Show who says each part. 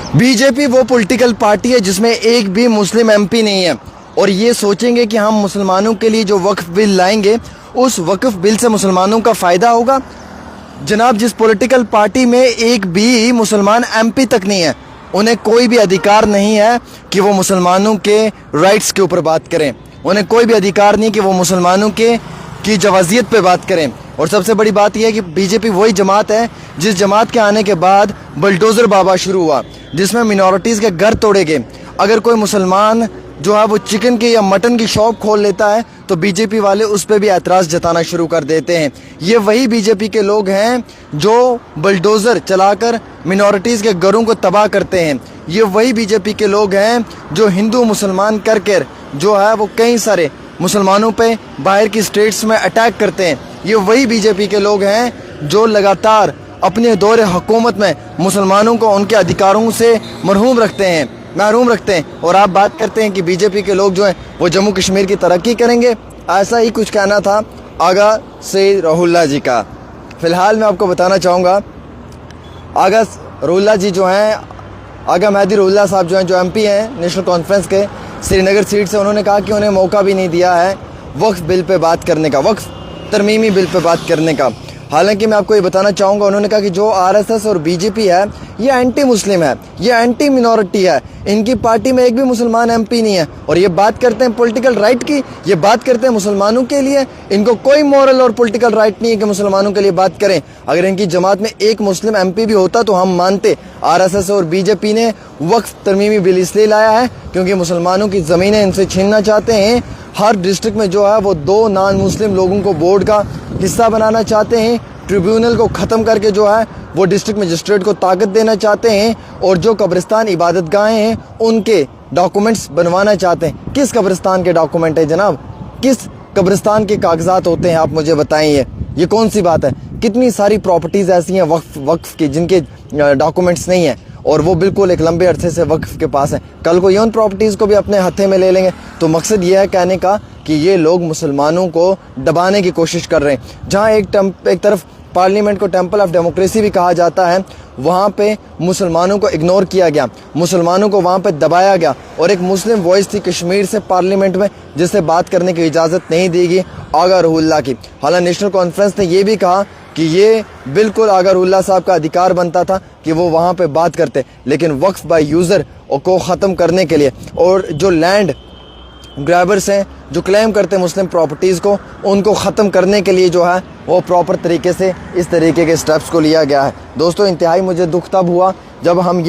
Speaker 1: BJP वो political party है जिसमें एक भी मुस्लिम एमपी नहीं है और ये सोचेंगे कि हम मुसलमानों के लिए जो वक्फ बिल लाएंगे उस वक्फ बिल से मुसलमानों का फ़ायदा होगा। जनाब, जिस पॉलिटिकल पार्टी में एक भी मुसलमान एमपी तक नहीं है, उन्हें कोई भी अधिकार नहीं है कि वो मुसलमानों के राइट्स के ऊपर बात करें। उन्हें कोई भी अधिकार नहीं कि वो मुसलमानों की जवाजियत पे बात करें। और सबसे बड़ी बात यह है कि बीजेपी वही जमात है जिस जमात के आने के बाद बुलडोज़र बाबा शुरू हुआ, जिसमें मिनॉरिटीज़ के घर तोड़े गए। अगर कोई मुसलमान जो है वो चिकन की या मटन की शॉप खोल लेता है तो बीजेपी वाले उस पर भी एतराज़ जताना शुरू कर देते हैं। ये वही बीजेपी के लोग हैं जो बुलडोज़र चलाकर मिनॉरिटीज़ के घरों को तबाह करते हैं। ये वही बीजेपी के लोग हैं जो हिंदू मुसलमान कर जो है वो कई सारे मुसलमानों पे बाहर की स्टेट्स में अटैक करते हैं। ये वही बीजेपी के लोग हैं जो लगातार अपने दौरे हुकूमत में मुसलमानों को उनके अधिकारों से महरूम रखते हैं। और आप बात करते हैं कि बीजेपी के लोग जो हैं वो जम्मू कश्मीर की तरक्की करेंगे। ऐसा ही कुछ कहना था आगा सईद रूहुल्लाह जी का। फ़िलहाल मैं आपको बताना चाहूँगा, आगा रूहुल्लाह जी जो हैं, आगा मेहदी रूहुल्लाह साहब जो हैं, जो एमपी हैं नेशनल कॉन्फ्रेंस के श्रीनगर सीट से, उन्होंने कहा कि उन्हें मौका भी नहीं दिया है वक्फ बिल पे बात करने का, वक्फ तरमीमी बिल पे बात करने का। हालांकि मैं आपको ये बताना चाहूँगा, उन्होंने कहा कि जो आरएसएस और बीजेपी है ये एंटी मुस्लिम है, ये एंटी मिनॉरिटी है। इनकी पार्टी में एक भी मुसलमान एमपी नहीं है और ये बात करते हैं पॉलिटिकल राइट की, ये बात करते हैं मुसलमानों के लिए। इनको कोई मॉरल और पॉलिटिकल राइट नहीं है कि मुसलमानों के लिए बात करें। अगर इनकी जमात में एक मुस्लिम एमपी भी होता तो हम मानते। आरएसएस और बीजेपी ने वक्फ तरमीमी बिल इसलिए लाया है क्योंकि मुसलमानों की ज़मीनें इनसे छीनना चाहते हैं। हर डिस्ट्रिक्ट में जो है वो 2 नॉन मुस्लिम लोगों को बोर्ड का हिस्सा बनाना चाहते हैं। ट्रिब्यूनल को ख़त्म करके जो है वो डिस्ट्रिक्ट मजिस्ट्रेट को ताकत देना चाहते हैं और जो कब्रिस्तान इबादत गाहें हैं उनके डॉक्यूमेंट्स बनवाना चाहते हैं। किस कब्रिस्तान के डॉक्यूमेंट है जनाब? किस कब्रिस्तान के कागजात होते हैं? आप मुझे बताएं। ये कौन सी बात है? कितनी सारी प्रॉपर्टीज़ ऐसी हैं वक्फ की जिनके डॉक्यूमेंट्स नहीं हैं और वो बिल्कुल एक लंबे अरसे से वक्फ के पास है। कल को ये उन प्रॉपर्टीज़ को भी अपने हत्थे में ले लेंगे। तो मकसद ये है कहने का कि ये लोग मुसलमानों को दबाने की कोशिश कर रहे हैं। जहाँ एक तरफ पार्लियामेंट को टेम्पल ऑफ डेमोक्रेसी भी कहा जाता है, वहाँ पे मुसलमानों को इग्नोर किया गया, मुसलमानों को वहाँ पे दबाया गया और एक मुस्लिम वॉइस थी कश्मीर से पार्लियामेंट में जिससे बात करने की इजाज़त नहीं दी गई, आगा रूहुल्लाह की। हालांकि नेशनल कॉन्फ्रेंस ने ये भी कहा कि ये बिल्कुल आगा रूहुल्लाह साहब का अधिकार बनता था कि वो वहाँ पे बात करते, लेकिन वक्फ बाय यूज़र को ख़त्म करने के लिए और जो लैंड ग्रैबर्स हैं जो क्लेम करते हैं मुस्लिम प्रॉपर्टीज़ को, उनको ख़त्म करने के लिए जो है वो प्रॉपर तरीके से इस तरीके के स्टेप्स को लिया गया है। दोस्तों, इंतहाई मुझे दुख तब हुआ जब हम